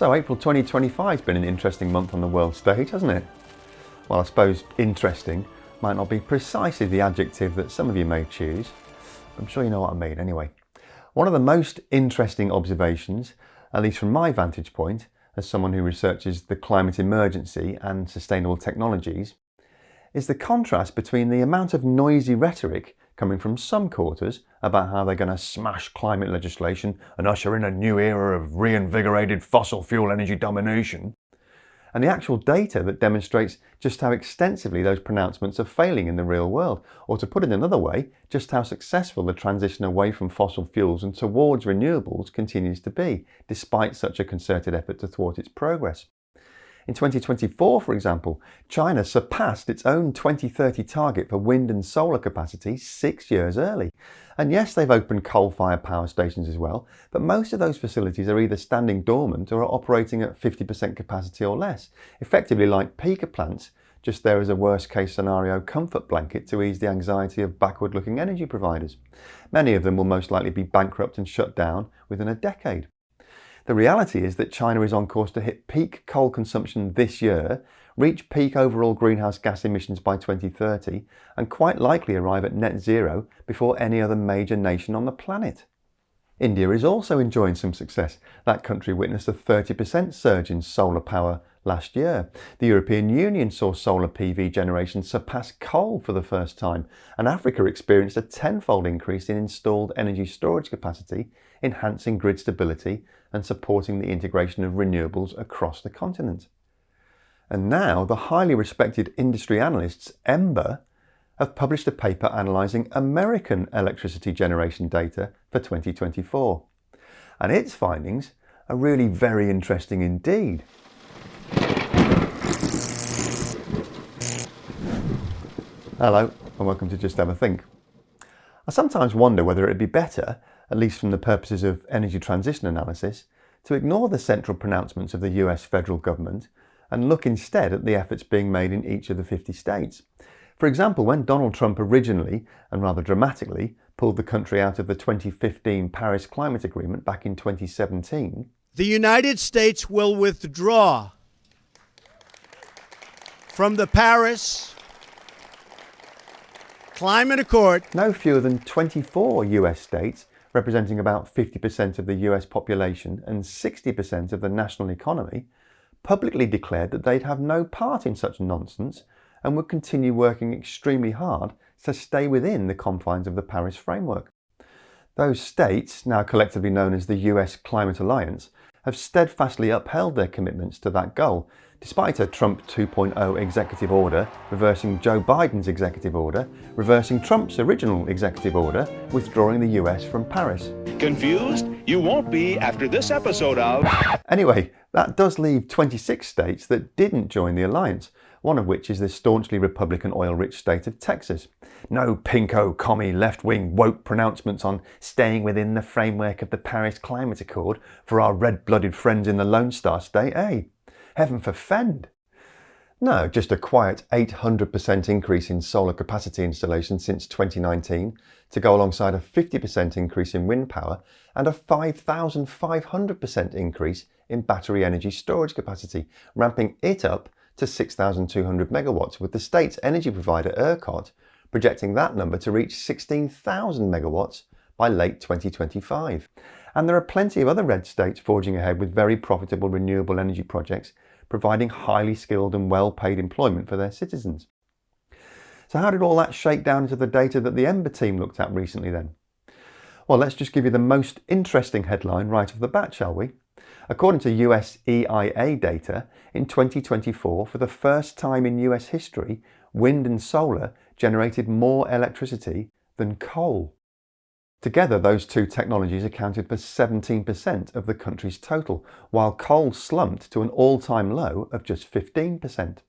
So April 2025 has been an interesting month on the world stage, hasn't it? Well, I suppose interesting might not be precisely the adjective that some of you may choose. I'm sure you know what I mean anyway. One of the most interesting observations, at least from my vantage point, as someone who researches the climate emergency and sustainable technologies, is the contrast between the amount of noisy rhetoric coming from some quarters about how they're going to smash climate legislation and usher in a new era of reinvigorated fossil fuel energy domination, and the actual data that demonstrates just how extensively those pronouncements are failing in the real world, or to put it another way, just how successful the transition away from fossil fuels and towards renewables continues to be, despite such a concerted effort to thwart its progress. In 2024, for example, China surpassed its own 2030 target for wind and solar capacity 6 years early. And yes, they've opened coal-fired power stations as well, but most of those facilities are either standing dormant or are operating at 50% capacity or less, effectively like peaker plants, just there as a worst-case scenario comfort blanket to ease the anxiety of backward-looking energy providers. Many of them will most likely be bankrupt and shut down within a decade. The reality is that China is on course to hit peak coal consumption this year, reach peak overall greenhouse gas emissions by 2030, and quite likely arrive at net zero before any other major nation on the planet. India is also enjoying some success. That country witnessed a 30% surge in solar power last year. The European Union saw solar PV generation surpass coal for the first time, and Africa experienced a tenfold increase in installed energy storage capacity, enhancing grid stability and supporting the integration of renewables across the continent. And now the highly respected industry analysts EMBER have published a paper analysing American electricity generation data for 2024. And its findings are really very interesting indeed. Hello, and welcome to Just Have a Think. I sometimes wonder whether it would be better, at least from the purposes of energy transition analysis, to ignore the central pronouncements of the US federal government and look instead at the efforts being made in each of the 50 states. For example, when Donald Trump originally, and rather dramatically, pulled the country out of the 2015 Paris Climate Agreement back in 2017, the United States will withdraw from the Paris Climate Accord. No fewer than 24 US states, representing about 50% of the US population and 60% of the national economy, publicly declared that they'd have no part in such nonsense and would continue working extremely hard to stay within the confines of the Paris framework. Those states, now collectively known as the US Climate Alliance, have steadfastly upheld their commitments to that goal, despite a Trump 2.0 executive order reversing Joe Biden's executive order, reversing Trump's original executive order, withdrawing the US from Paris. Confused? You won't be after this episode of... Anyway, that does leave 26 states that didn't join the alliance, one of which is the staunchly Republican oil-rich state of Texas. No pinko, commie, left-wing, woke pronouncements on staying within the framework of the Paris Climate Accord for our red-blooded friends in the Lone Star State, eh? Heaven forfend. No, just a quiet 800% increase in solar capacity installation since 2019 to go alongside a 50% increase in wind power and a 5,500% increase in battery energy storage capacity, ramping it up to 6,200 megawatts, with the state's energy provider ERCOT projecting that number to reach 16,000 megawatts by late 2025. And there are plenty of other red states forging ahead with very profitable renewable energy projects, providing highly skilled and well-paid employment for their citizens. So how did all that shake down into the data that the EMBER team looked at recently then? Well, let's just give you the most interesting headline right off the bat, shall we? According to US EIA data, in 2024, for the first time in US history, wind and solar generated more electricity than coal. Together, those two technologies accounted for 17% of the country's total, while coal slumped to an all-time low of just 15%.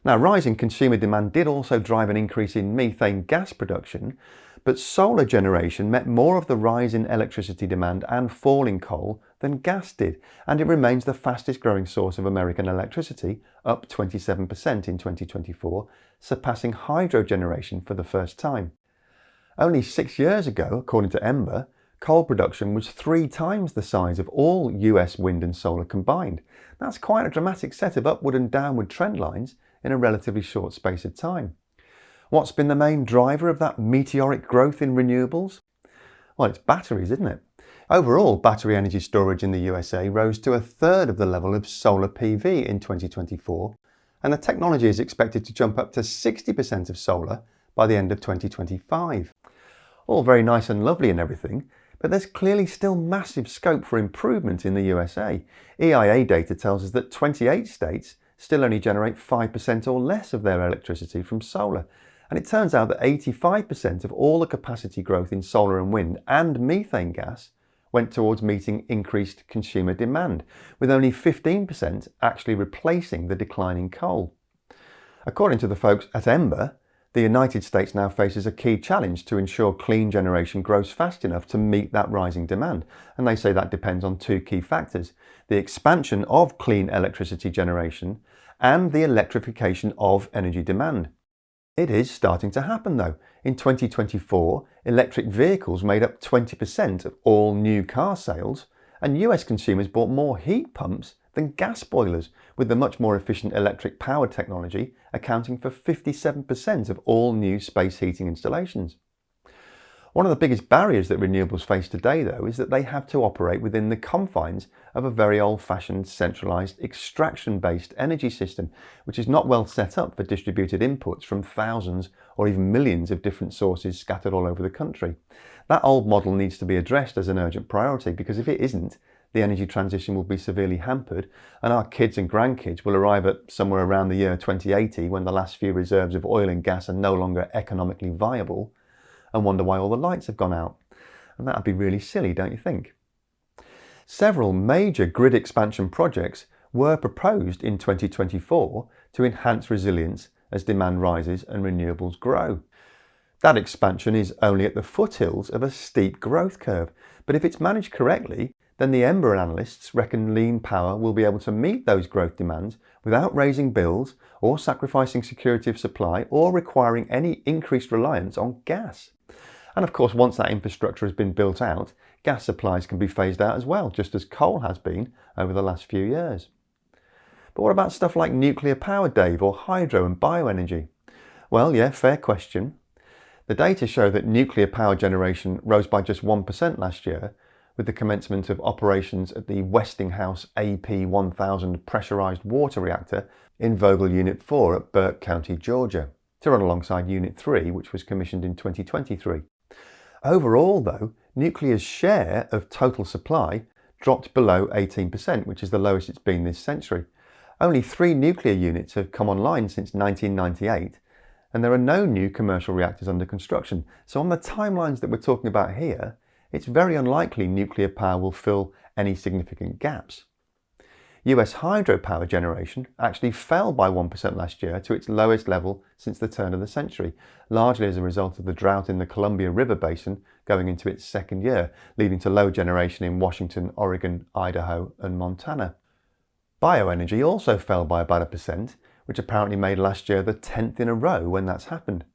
Now, rising consumer demand did also drive an increase in methane gas production, but solar generation met more of the rise in electricity demand and fall in coal than gas did, and it remains the fastest growing source of American electricity, up 27% in 2024, surpassing hydro generation for the first time. Only 6 years ago, according to EMBER, coal production was 3 times the size of all US wind and solar combined. That's quite a dramatic set of upward and downward trend lines in a relatively short space of time. What's been the main driver of that meteoric growth in renewables? Well, it's batteries, isn't it? Overall, battery energy storage in the USA rose to a third of the level of solar PV in 2024, and the technology is expected to jump up to 60% of solar by the end of 2025. All very nice and lovely and everything, but there's clearly still massive scope for improvement in the USA. EIA data tells us that 28 states still only generate 5% or less of their electricity from solar. And it turns out that 85% of all the capacity growth in solar and wind and methane gas went towards meeting increased consumer demand, with only 15% actually replacing the declining coal. According to the folks at EMBER, the United States now faces a key challenge to ensure clean generation grows fast enough to meet that rising demand. And they say that depends on 2 key factors: the expansion of clean electricity generation and the electrification of energy demand. It is starting to happen though. In 2024, electric vehicles made up 20% of all new car sales, and US consumers bought more heat pumps than gas boilers, with the much more efficient electric power technology accounting for 57% of all new space heating installations. One of the biggest barriers that renewables face today, though, is that they have to operate within the confines of a very old-fashioned centralised extraction-based energy system, which is not well set up for distributed inputs from thousands or even millions of different sources scattered all over the country. That old model needs to be addressed as an urgent priority, because if it isn't, the energy transition will be severely hampered, and our kids and grandkids will arrive at somewhere around the year 2080, when the last few reserves of oil and gas are no longer economically viable, and wonder why all the lights have gone out. And that'd be really silly, don't you think? Several major grid expansion projects were proposed in 2024 to enhance resilience as demand rises and renewables grow. That expansion is only at the foothills of a steep growth curve, but if it's managed correctly, then the EMBER analysts reckon lean power will be able to meet those growth demands without raising bills or sacrificing security of supply or requiring any increased reliance on gas. And of course, once that infrastructure has been built out, gas supplies can be phased out as well, just as coal has been over the last few years. But what about stuff like nuclear power, Dave, or hydro and bioenergy? Well, yeah, fair question. The data show that nuclear power generation rose by just 1% last year, with the commencement of operations at the Westinghouse AP1000 pressurised water reactor in Vogtle Unit 4 at Burke County, Georgia, to run alongside Unit 3, which was commissioned in 2023. Overall, though, nuclear's share of total supply dropped below 18%, which is the lowest it's been this century. Only 3 nuclear units have come online since 1998, and there are no new commercial reactors under construction. So on the timelines that we're talking about here, it's very unlikely nuclear power will fill any significant gaps. US hydropower generation actually fell by 1% last year to its lowest level since the turn of the century, largely as a result of the drought in the Columbia River Basin going into its 2nd year, leading to low generation in Washington, Oregon, Idaho and Montana. Bioenergy also fell by about 1%, which apparently made last year the 10th in a row when that's happened.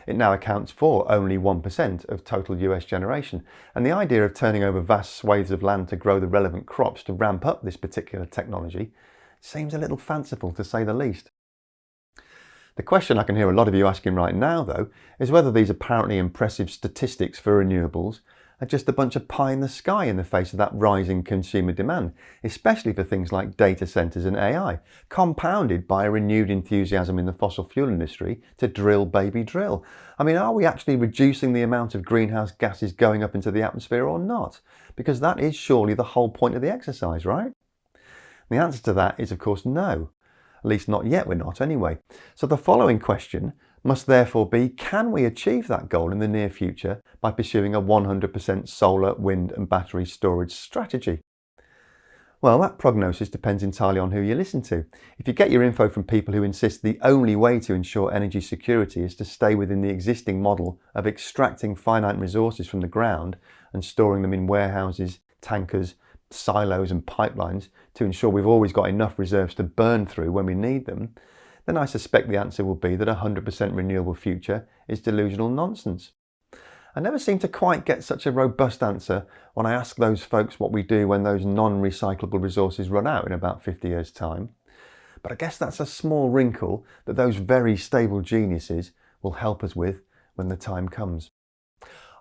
It now accounts for only 1% of total US generation, and the idea of turning over vast swathes of land to grow the relevant crops to ramp up this particular technology seems a little fanciful, to say the least. The question I can hear a lot of you asking right now, though, is whether these apparently impressive statistics for renewables are just a bunch of pie in the sky in the face of that rising consumer demand, especially for things like data centres and AI, compounded by a renewed enthusiasm in the fossil fuel industry to drill, baby, drill. I mean, are we actually reducing the amount of greenhouse gases going up into the atmosphere or not? Because that is surely the whole point of the exercise, right? The answer to that is, of course, no. At least not yet, we're not anyway. So the following question must therefore be, can we achieve that goal in the near future by pursuing a 100% solar, wind and battery storage strategy? Well, that prognosis depends entirely on who you listen to. If you get your info from people who insist the only way to ensure energy security is to stay within the existing model of extracting finite resources from the ground and storing them in warehouses, tankers, silos and pipelines to ensure we've always got enough reserves to burn through when we need them, then I suspect the answer will be that a 100% renewable future is delusional nonsense. I never seem to quite get such a robust answer when I ask those folks what we do when those non-recyclable resources run out in about 50 years' time. But I guess that's a small wrinkle that those very stable geniuses will help us with when the time comes.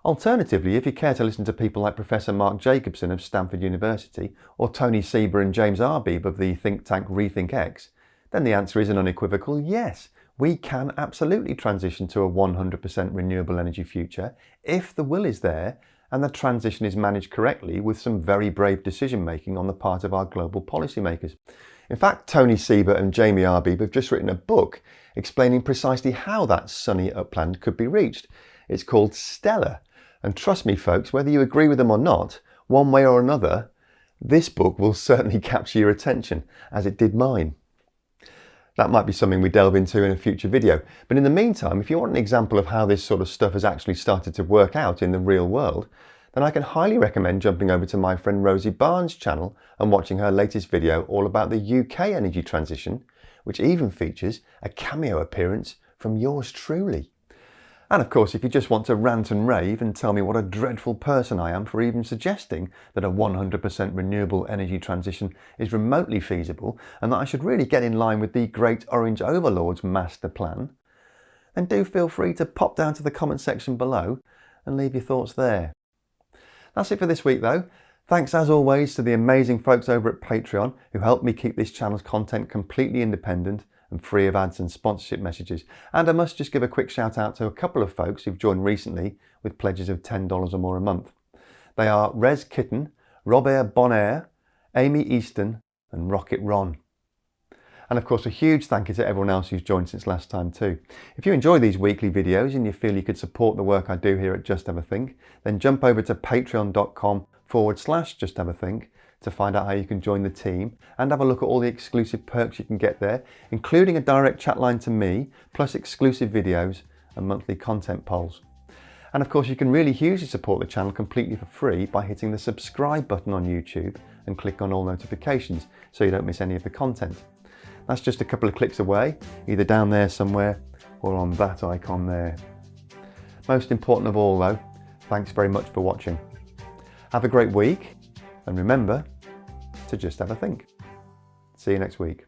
Alternatively, if you care to listen to people like Professor Mark Jacobson of Stanford University or Tony Sieber and James Arbib of the think tank Rethink X, then the answer is an unequivocal yes. We can absolutely transition to a 100% renewable energy future if the will is there and the transition is managed correctly with some very brave decision making on the part of our global policymakers. In fact, Tony Sieber and Jamie Arbib have just written a book explaining precisely how that sunny upland could be reached. It's called Stellar. And trust me folks, whether you agree with them or not, one way or another, this book will certainly capture your attention, as it did mine. That might be something we delve into in a future video. But in the meantime, if you want an example of how this sort of stuff has actually started to work out in the real world, then I can highly recommend jumping over to my friend Rosie Barnes' channel and watching her latest video all about the UK energy transition, which even features a cameo appearance from yours truly. And of course, if you just want to rant and rave and tell me what a dreadful person I am for even suggesting that a 100% renewable energy transition is remotely feasible and that I should really get in line with the great orange overlord's master plan, then do feel free to pop down to the comment section below and leave your thoughts there. That's it for this week though. Thanks as always to the amazing folks over at Patreon who help me keep this channel's content completely independent and free of ads and sponsorship messages. And I must just give a quick shout out to a couple of folks who've joined recently with pledges of $10 or more a month. They are Rez Kitten, Robert Bonaire, Amy Easton and Rocket Ron. And of course a huge thank you to everyone else who's joined since last time too. If you enjoy these weekly videos and you feel you could support the work I do here at Just Have a Think, then jump over to patreon.com/justhavathink to find out how you can join the team and have a look at all the exclusive perks you can get there, including a direct chat line to me, plus exclusive videos and monthly content polls. And of course you can really hugely support the channel completely for free by hitting the subscribe button on YouTube and click on all notifications so you don't miss any of the content. That's just a couple of clicks away, either down there somewhere or on that icon there. Most important of all though, thanks very much for watching. Have a great week and remember to just have a think. See you next week.